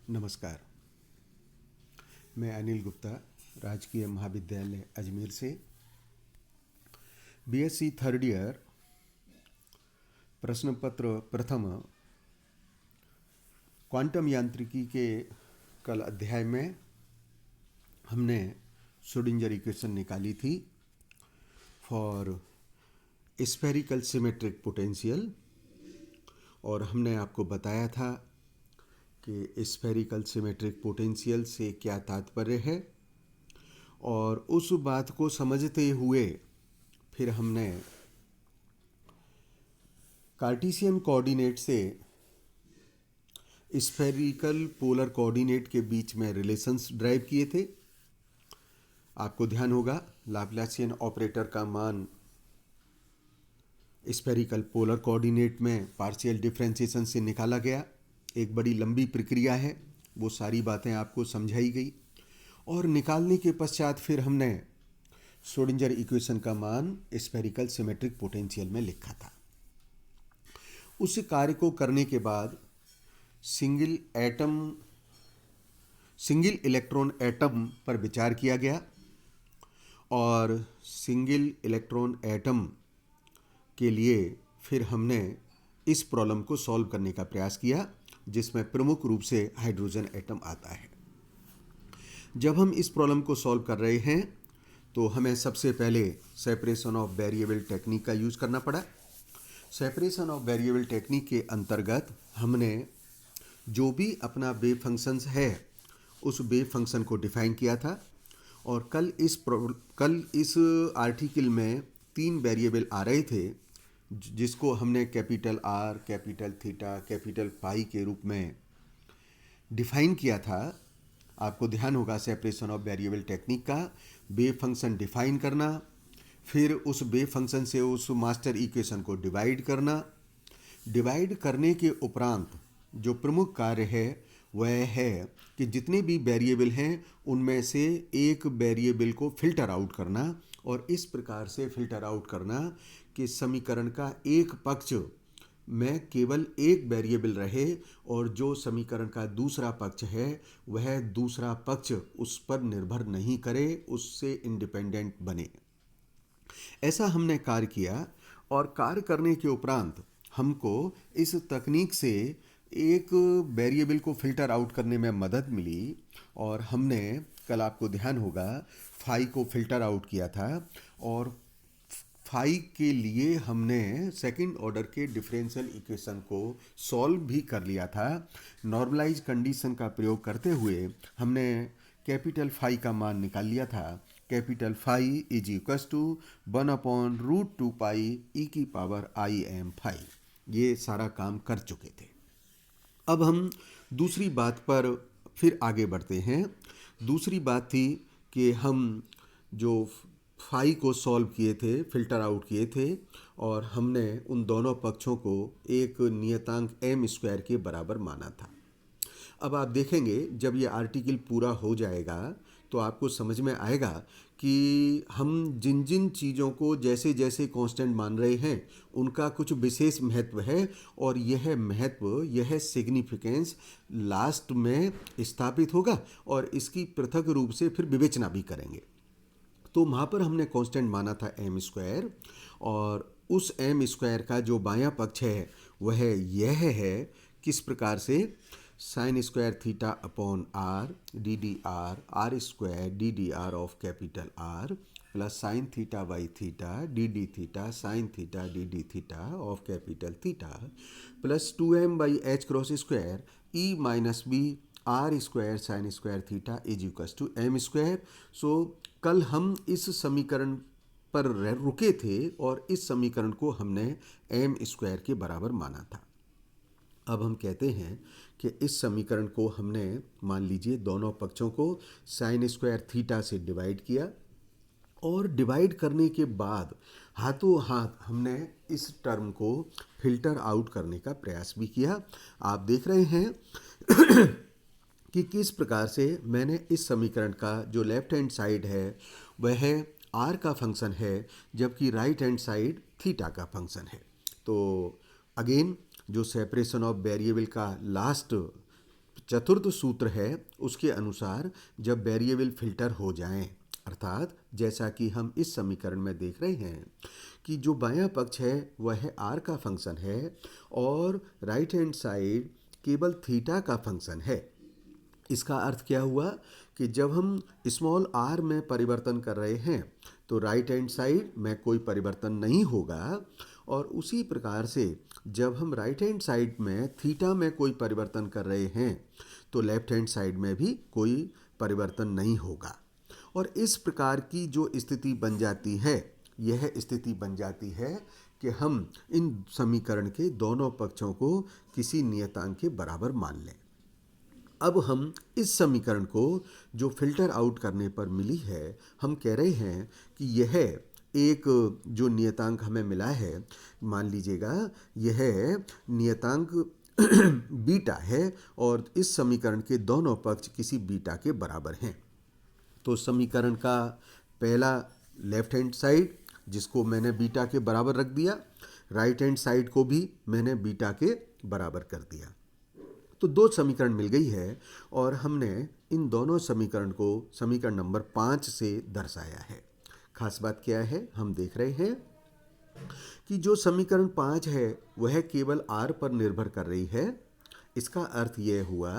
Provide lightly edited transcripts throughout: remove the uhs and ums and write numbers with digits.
नमस्कार। मैं अनिल गुप्ता, राजकीय महाविद्यालय अजमेर से बीएससी थर्ड ईयर प्रश्न पत्र प्रथम क्वांटम यांत्रिकी के कल अध्याय में हमने श्रोडिंगर इक्वेशन निकाली थी फॉर स्फेरिकल सिमेट्रिक पोटेंशियल, और हमने आपको बताया था कि स्फेरिकल सिमेट्रिक पोटेंशियल से क्या तात्पर्य है। और उस बात को समझते हुए फिर हमने कार्टेशियन कोऑर्डिनेट से स्फेरिकल पोलर कोऑर्डिनेट के बीच में रिलेशंस ड्राइव किए थे। आपको ध्यान होगा लाप्लासियन ऑपरेटर का मान स्फेरिकल पोलर कोऑर्डिनेट में पार्शियल डिफरेंशिएशन से निकाला गया। एक बड़ी लंबी प्रक्रिया है, वो सारी बातें आपको समझाई गई और निकालने के पश्चात फिर हमने श्रोडिंगर इक्वेशन का मान स्फेरिकल सिमेट्रिक पोटेंशियल में लिखा था। उस कार्य को करने के बाद सिंगल इलेक्ट्रॉन एटम पर विचार किया गया और सिंगल इलेक्ट्रॉन एटम के लिए फिर हमने इस प्रॉब्लम को सॉल्व करने का प्रयास किया, जिसमें प्रमुख रूप से हाइड्रोजन एटम आता है। जब हम इस प्रॉब्लम को सॉल्व कर रहे हैं तो हमें सबसे पहले सेपरेशन ऑफ वेरिएबल टेक्निक का यूज़ करना पड़ा। सेपरेशन ऑफ वेरिएबल टेक्निक के अंतर्गत हमने जो भी अपना वेव फंक्शंस है उस वेव फंक्शन को डिफाइन किया था। और कल इस आर्टिकल में 3 वेरिएबल आ रहे थे जिसको हमने capital R, capital theta, capital pi के रूप में डिफाइन किया था। आपको ध्यान होगा सेपरेशन ऑफ वेरिएबल टेक्निक का वेव फंक्शन डिफाइन करना, फिर उस वेव फंक्शन से उस मास्टर इक्वेशन को डिवाइड करना। डिवाइड करने के उपरांत जो प्रमुख कार्य है वह है कि जितने भी वेरिएबल हैं उनमें से एक वेरिएबल को फिल्टर आउट करना, और इस प्रकार से फिल्टर आउट करना कि समीकरण का एक पक्ष में केवल एक वेरिएबल रहे और जो समीकरण का दूसरा पक्ष है वह दूसरा पक्ष उस पर निर्भर नहीं करे, उससे इंडिपेंडेंट बने। ऐसा हमने कार्य किया और कार्य करने के उपरांत हमको इस तकनीक से एक वेरिएबल को फिल्टर आउट करने में मदद मिली। और हमने कल, आपको ध्यान होगा, फाई को फिल्टर आउट किया था और फाई के लिए हमने सेकंड ऑर्डर के डिफरेंशियल इक्वेशन को सॉल्व भी कर लिया था। नॉर्मलाइज कंडीशन का प्रयोग करते हुए हमने कैपिटल फाई का मान निकाल लिया था। Capital phi is equals to 1/√2 pi e⁻im phi. ये सारा काम कर चुके थे। अब हम दूसरी बात पर फिर आगे बढ़ते हैं। दूसरी बात थी कि हम जो फाई को सॉल्व किए थे, फिल्टर आउट किए थे, और हमने उन दोनों पक्षों को एक नियतांक m² के बराबर माना था। अब आप देखेंगे जब ये आर्टिकल पूरा हो जाएगा तो आपको समझ में आएगा कि हम जिन जिन चीज़ों को जैसे जैसे कांस्टेंट मान रहे हैं उनका कुछ विशेष महत्व है, और यह महत्व, यह सिग्निफिकेंस लास्ट में स्थापित होगा और इसकी पृथक रूप से फिर विवेचना भी करेंगे। तो वहाँ पर हमने कांस्टेंट माना था m², और उस m² का जो बायां पक्ष है वह यह है, किस प्रकार से, sin² theta upon r ddr r² ddr of capital R plus sin theta by theta dd theta sin theta dd थीटा of capital theta plus 2m/h² e-b r² sin² theta is equal to m²। सो कल हम इस समीकरण पर रुके थे और इस समीकरण को हमने m² के बराबर माना था। अब हम कहते हैं कि इस समीकरण को हमने, मान लीजिए, दोनों पक्षों को sin² थीटा से डिवाइड किया, और डिवाइड करने के बाद हाथों हाथ हमने इस टर्म को फिल्टर आउट करने का प्रयास भी किया। आप देख रहे हैं कि किस प्रकार से मैंने इस समीकरण का जो लेफ्ट हैंड साइड है वह r का फंक्शन है, जबकि राइट हैंड साइड थीटा का फंक्शन है। तो अगेन जो सेपरेशन ऑफ वेरिएबल का लास्ट चतुर्थ सूत्र है उसके अनुसार जब वेरिएबल फिल्टर हो जाएं, अर्थात जैसा कि हम इस समीकरण में देख रहे हैं कि जो बायां पक्ष है वह आर का फंक्शन है और राइट हैंड साइड केवल थीटा का फंक्शन है। इसका अर्थ क्या हुआ कि जब हम स्मॉल आर में परिवर्तन कर रहे हैं तो राइट हैंड साइड में कोई परिवर्तन नहीं होगा, और उसी प्रकार से जब हम राइट हैंड साइड में थीटा में कोई परिवर्तन कर रहे हैं तो लेफ्ट हैंड साइड में भी कोई परिवर्तन नहीं होगा। और इस प्रकार की जो स्थिति बन जाती है, यह स्थिति बन जाती है कि हम इन समीकरण के दोनों पक्षों को किसी नियतांक के बराबर मान लें। अब हम इस समीकरण को जो फिल्टर आउट करने पर मिली है, हम कह रहे हैं कि यह एक जो नियतांक हमें मिला है, मान लीजिएगा यह नियतांक बीटा है और इस समीकरण के दोनों पक्ष किसी बीटा के बराबर हैं। तो समीकरण का पहला लेफ्ट हैंड साइड जिसको मैंने बीटा के बराबर रख दिया, राइट हैंड साइड को भी मैंने बीटा के बराबर कर दिया। तो दो समीकरण मिल गई है और हमने इन दोनों समीकरण को समीकरण नंबर 5 से दर्शाया है। खास बात क्या है, हम देख रहे हैं कि जो समीकरण 5 है वह केवल r पर निर्भर कर रही है। इसका अर्थ यह हुआ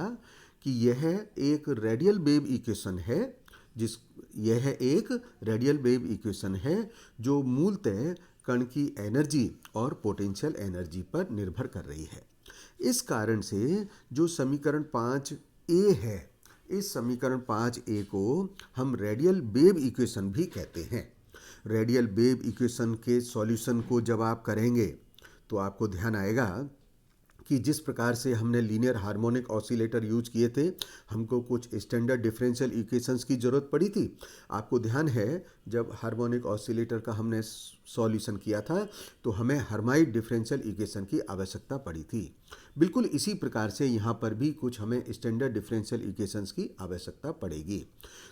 कि यह एक रेडियल वेव इक्वेशन है, यह एक रेडियल वेव इक्वेशन है जो मूलतः कण की एनर्जी और पोटेंशियल एनर्जी पर निर्भर कर रही है। इस कारण से जो समीकरण 5a है, इस समीकरण 5a को हम रेडियल वेव इक्वेशन भी कहते हैं। रेडियल वेव इक्वेशन के सॉल्यूशन को जब आप करेंगे तो आपको ध्यान आएगा कि जिस प्रकार से हमने लीनियर हार्मोनिक ऑसिलेटर यूज किए थे, हमको कुछ स्टैंडर्ड डिफरेंशियल इक्वेशंस की ज़रूरत पड़ी थी। आपको ध्यान है जब हार्मोनिक ऑसिलेटर का हमने सॉल्यूशन किया था तो हमें हर्माइट डिफरेंशियल इक्वेशन की आवश्यकता पड़ी थी। बिल्कुल इसी प्रकार से यहाँ पर भी कुछ हमें स्टैंडर्ड डिफरेंशियल इक्वेशंस की आवश्यकता पड़ेगी।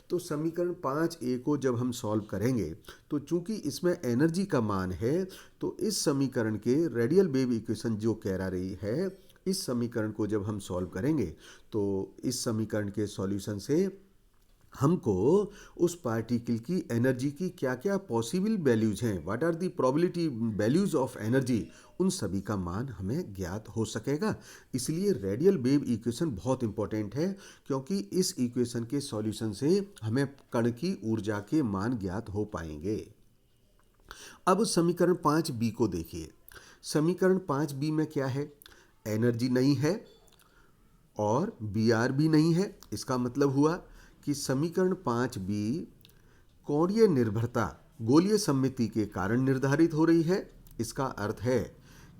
तो समीकरण 5a को जब हम सॉल्व करेंगे तो चूंकि इसमें एनर्जी का मान है, तो इस समीकरण के रेडियल वेव इक्वेशन जो कह रही है, इस समीकरण को जब हम सॉल्व करेंगे तो इस समीकरण के सॉल्यूशन से हमको उस पार्टिकल की एनर्जी की क्या क्या पॉसिबल वैल्यूज हैं, what are the probability values of energy, उन सभी का मान हमें ज्ञात हो सकेगा। इसलिए रेडियल वेव इक्वेशन बहुत इंपॉर्टेंट है, क्योंकि इस इक्वेशन के सॉल्यूशन से हमें कण की ऊर्जा के मान ज्ञात हो पाएंगे। अब समीकरण 5b को देखिए। समीकरण 5b में क्या है, एनर्जी नहीं है और br भी नहीं है। इसका मतलब हुआ कि समीकरण 5b कोणीय निर्भरता गोलीय सममिति के कारण निर्धारित हो रही है। इसका अर्थ है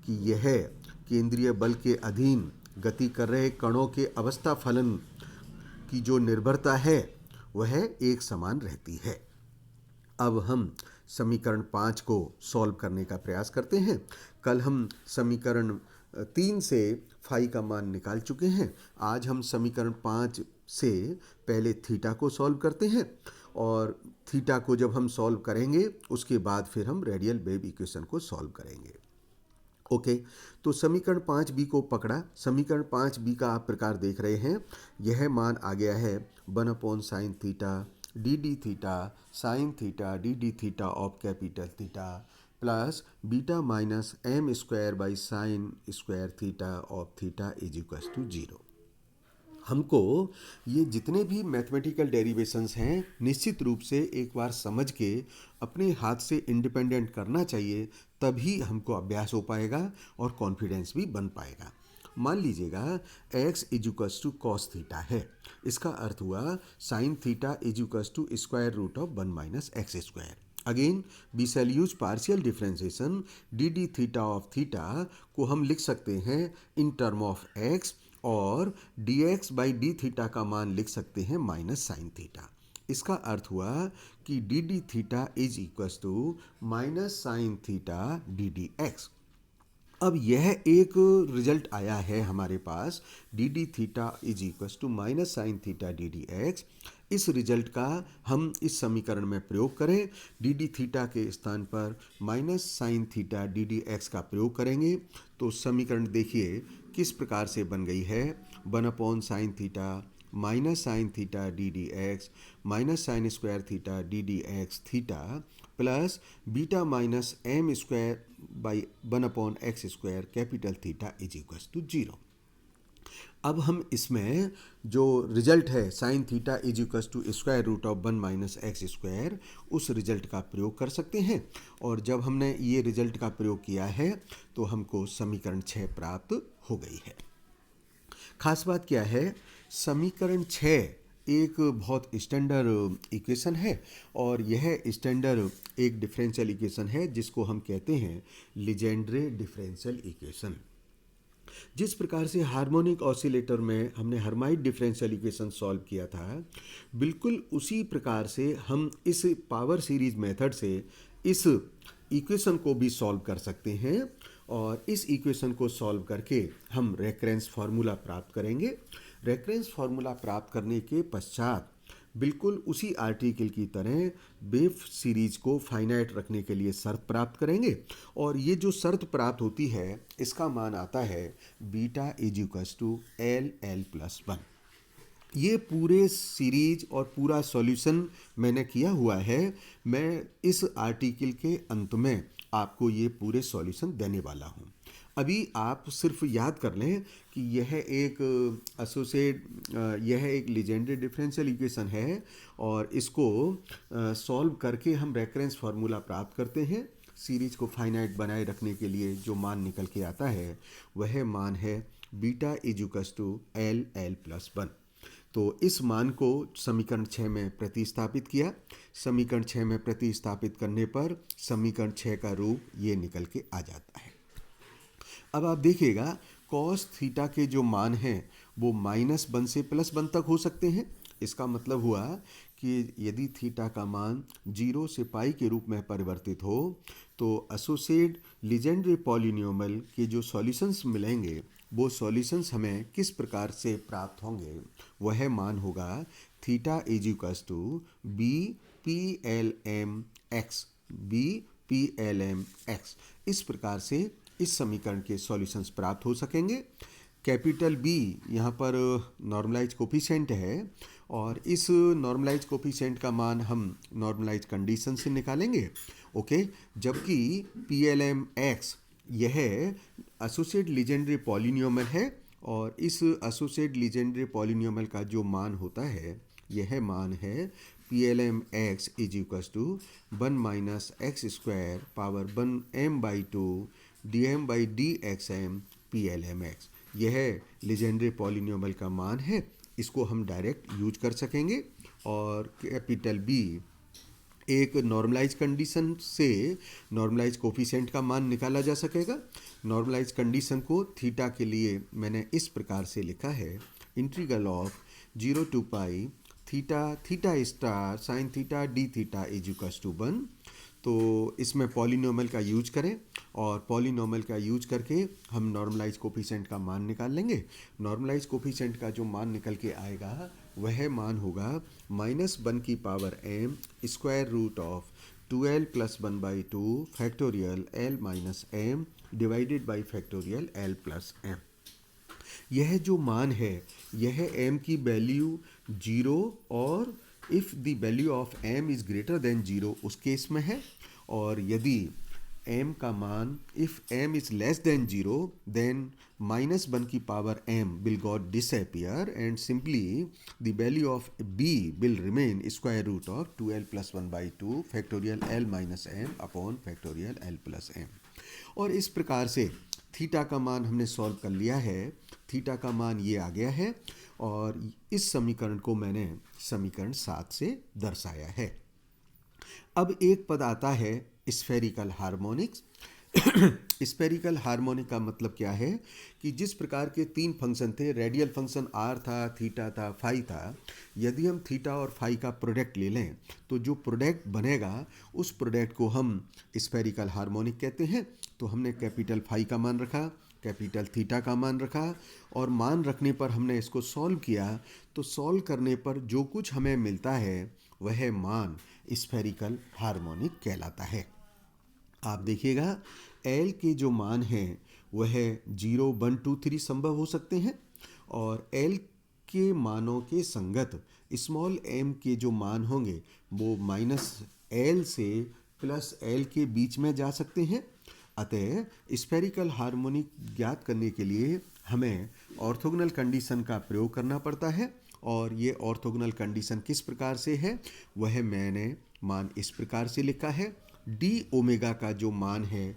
कि यह केंद्रीय बल के अधीन गति कर रहे कणों के अवस्था फलन की जो निर्भरता है वह एक समान रहती है। अब हम समीकरण 5 को सॉल्व करने का प्रयास करते हैं। कल हम समीकरण 3 से फाई का मान निकाल चुके हैं। आज हम समीकरण 5 से पहले थीटा को सॉल्व करते हैं और थीटा को जब हम सॉल्व करेंगे उसके बाद फिर हम रेडियल वेव इक्वेशन को सॉल्व करेंगे। ओके, तो समीकरण 5b को पकड़ा। समीकरण 5b का आप प्रकार देख रहे हैं, यह मान आ गया है 1/sin theta D D theta sine theta D D theta of capital theta plus beta minus m square by sine square theta of theta is equal to 0। हमको ये जितने भी मैथमेटिकल डेरिवेशंस हैं निश्चित रूप से एक बार समझ के अपने हाथ से इंडिपेंडेंट करना चाहिए, तभी हमको अभ्यास हो पाएगा और कॉन्फिडेंस भी बन पाएगा। मान लीजिएगा x equals to cos theta है। इसका अर्थ हुआ sine theta equals to square root of 1 minus x square. Again we shall use partial differentiation. D D theta of theta को हम लिख सकते हैं इन टर्म ऑफ x और dx बाई डी थीटा का मान लिख सकते हैं माइनस साइन थीटा। इसका अर्थ हुआ कि D D theta is equals to minus sine theta D D X. अब यह एक रिजल्ट आया है हमारे पास, D D theta is equals to minus sine theta D D X. इस रिजल्ट का हम इस समीकरण में प्रयोग करें, डी डी थीटा के स्थान पर minus sine theta D D x का प्रयोग करेंगे तो समीकरण देखिए किस प्रकार से बन गई है। 1/sin θ minus sine theta D D X minus sine square theta D D X theta plus beta minus M square by 1/x² capital theta is equal to 0। अब हम इसमें जो रिजल्ट है sine theta is equal to square root of 1 minus x square, उस result का प्रयोग कर सकते हैं। और जब हमने ये रिजल्ट का प्रयोग किया है तो हमको समीकरण 6 प्राप्त हो गई है। खास बात क्या है, समीकरण 6 एक बहुत स्टैंडर्ड इक्वेशन है और यह स्टैंडर्ड एक डिफरेंशियल इक्वेशन है जिसको हम कहते हैं लीजेंड्रे डिफरेंशियल इक्वेशन। जिस प्रकार से हार्मोनिक ऑसिलेटर में हमने हर्माइट डिफरेंशियल इक्वेशन सॉल्व किया था, बिल्कुल उसी प्रकार से हम इस पावर सीरीज मेथड से इस इक्वेशन को भी सॉल्व कर सकते हैं। और इस इक्वेशन को सॉल्व करके हम रेकरेंस फार्मूला प्राप्त करेंगे। रेकरेंस फार्मूला प्राप्त करने के पश्चात बिल्कुल उसी आर्टिकल की तरह वेव सीरीज को फाइनाइट रखने के लिए शर्त प्राप्त करेंगे। और ये जो शर्त प्राप्त होती है इसका मान आता है beta is equals to LL+1। ये पूरे सीरीज और पूरा सॉल्यूशन मैंने किया हुआ है। मैं इस आर्टिकल के अंत में आपको ये पूरे सॉल्यूशन देने वाला हूँ। अभी आप सिर्फ याद कर लें कि यह एक लीजेंड्रे डिफरेंशियल इक्वेशन है और इसको सॉल्व करके हम रेकरेंस फार्मूला प्राप्त करते हैं। सीरीज को फाइनाइट बनाए रखने के लिए जो मान निकल के आता है वह मान है beta is equals to LL+1। तो इस मान को समीकरण 6 में प्रतिस्थापित किया। समीकरण 6 में प्रतिस्थापित करने पर समीकरण 6 का रूप ये निकल के आ जाता है। अब आप देखिएगा कॉस थीटा के जो मान हैं वो -1 से +1 तक हो सकते हैं। इसका मतलब हुआ कि यदि थीटा का मान 0 से पाई के रूप में परिवर्तित हो तो एसोसिएट लीजेंड्रे पॉलिनोमियल के जो सॉल्यूशंस मिलेंगे वो सॉल्यूशंस हमें किस प्रकार से प्राप्त होंगे, वह मान होगा theta is equals to BPLM_x। इस प्रकार से इस समीकरण के सॉल्यूशंस प्राप्त हो सकेंगे। कैपिटल बी यहाँ पर नॉर्मलाइज कोफिशिएंट है और इस नॉर्मलाइज कोफिशिएंट का मान हम नॉर्मलाइज कंडीशन से निकालेंगे। ओके, जबकि PLM_x यह एसोसिएट लीजेंड्रे पॉलिनोमियल है और इस एसोसिएट लीजेंड्रे पॉलिनोमियल का जो मान होता है यह मान है PLM_x is equals to 1 minus x² power 1m/2 dm/dxm PLM_x। यह लीजेंड्रे पॉलिनोमियल का मान है, इसको हम डायरेक्ट यूज कर सकेंगे। और कैपिटल बी एक नॉर्मलाइज कंडीशन से नॉर्मलाइज कोफिशिएंट का मान निकाला जा सकेगा। नॉर्मलाइज कंडीशन को थीटा के लिए मैंने इस प्रकार से लिखा है, integral of 0 to pi theta star sine theta d theta is equals to 1। तो इसमें पॉलिनोमियल का यूज करें और पॉलिनोमियल का यूज करके हम नॉर्मलाइज कोफिशिएंट का मान निकाल लेंगे। नॉर्मलाइज कोफिशिएंट का जो मान निकल के आएगा वह मान होगा -1 की power m square root of 2l + 1/2 factorial l - m divided by factorial l + m। यह जो मान है यह m की वैल्यू 0 और if the value of m is greater than 0 उस केस में है। और यदि m का मान if m is less than 0 then -1 की power m will got disappear and simply the value of b will remain square root of 2l + 1/2 factorial l - m upon factorial l + m। और इस प्रकार से theta का मान हमने solve कर लिया है। थीटा का मान ये आ गया है और इस समीकरण को मैंने समीकरण 7 से दर्शाया है। अब एक पद आता है स्फेरिकल हार्मोनिक्स। स्फेरिकल हार्मोनिक का मतलब क्या है कि जिस प्रकार के 3 फंक्शन थे, रेडियल फंक्शन r था, थीटा था, फाई था। यदि हम थीटा और फाई का प्रोडक्ट ले लें तो जो प्रोडक्ट बनेगा उस प्रोडक्ट को हम स्फेरिकल हार्मोनिक कहते हैं। तो हमने कैपिटल फाई का मान रखा, कैपिटल थीटा का मान रखा और मान रखने पर हमने इसको सॉल्व किया। तो सॉल्व करने पर जो कुछ हमें मिलता है वह मान स्फेरिकल हार्मोनिक कहलाता है। आप देखिएगा L के जो मान हैं वह 0, 1, 2, 3 संभव हो सकते हैं और एल के मानों के संगत स्मॉल एम के जो मान होंगे वो माइनस एल से प्लस एल के बीच में जा सकते हैं। अतः स्फेरिकल हार्मोनिक ज्ञात करने के लिए हमें ऑर्थोगोनल कंडीशन का प्रयोग करना पड़ता है। और ये ऑर्थोगोनल कंडीशन किस प्रकार से है वह मैंने मान इस प्रकार से लिखा है। डी ओमेगा का जो मान है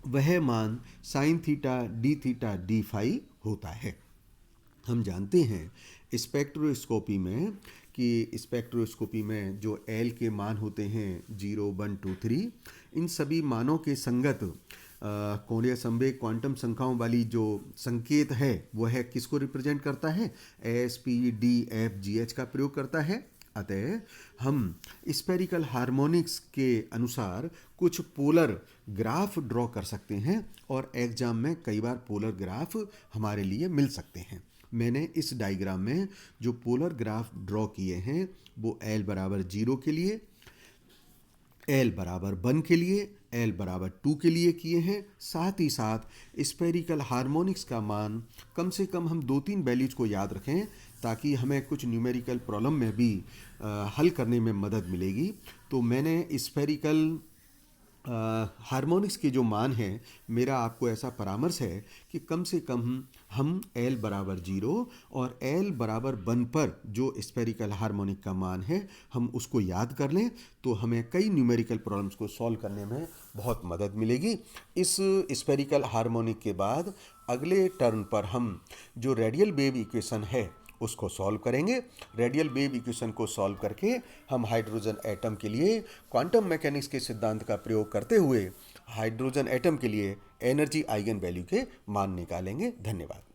वह मान साइन थीटा डी फाई होता है। हम जानते हैं स्पेक्ट्रोस्कोपी में जो एल के मान होते हैं 0, 1, 2, 3, इन सभी मानों के संगत कोणीय संवेग क्वांटम संख्याओं वाली जो संकेत है वह किसको रिप्रेजेंट करता है, S P D F G H का प्रयोग करता है। अतः हम स्फेरिकल हार्मोनिक्स के अनुसार कुछ पोलर ग्राफ ड्रॉ कर सकते हैं और एग्जाम में कई बार पोलर ग्राफ हमारे लिए मिल सकते हैं। मैंने इस डायग्राम में जो पोलर ग्राफ ड्रॉ किए हैं वो L बराबर 0 के लिए, L बराबर 1 के लिए, L बराबर 2 के लिए किए हैं। साथ ही साथ स्फेरिकल हार्मोनिक्स का मान कम से कम हम 2-3 वैल्यूज को याद रखें ताकि हमें कुछ न्यूमेरिकल प्रॉब्लम में भी हल करने में मदद मिलेगी। तो मैंने स्फेरिकल हार्मोनिक्स के जो मान हैं, मेरा आपको ऐसा परामर्श है कि कम से कम हम L बराबर 0 और L बराबर 1 पर जो स्फेरिकल हार्मोनिक का मान है हम उसको याद कर लें तो हमें कई न्यूमेरिकल प्रॉब्लम्स को सॉल्व करने में बहुत मदद मिलेगी। इस स्फेरिकल हार्मोनिक के बाद अगले टर्न पर हम जो रेडियल वेव इक्वेशन है उसको सॉल्व करेंगे। रेडियल वेव इक्वेशन को सॉल्व करके हम हाइड्रोजन एटम के लिए क्वांटम मैकेनिक्स के सिद्धांत का प्रयोग करते हुए हाइड्रोजन एटम के लिए एनर्जी आइगन वैल्यू के मान निकालेंगे। धन्यवाद।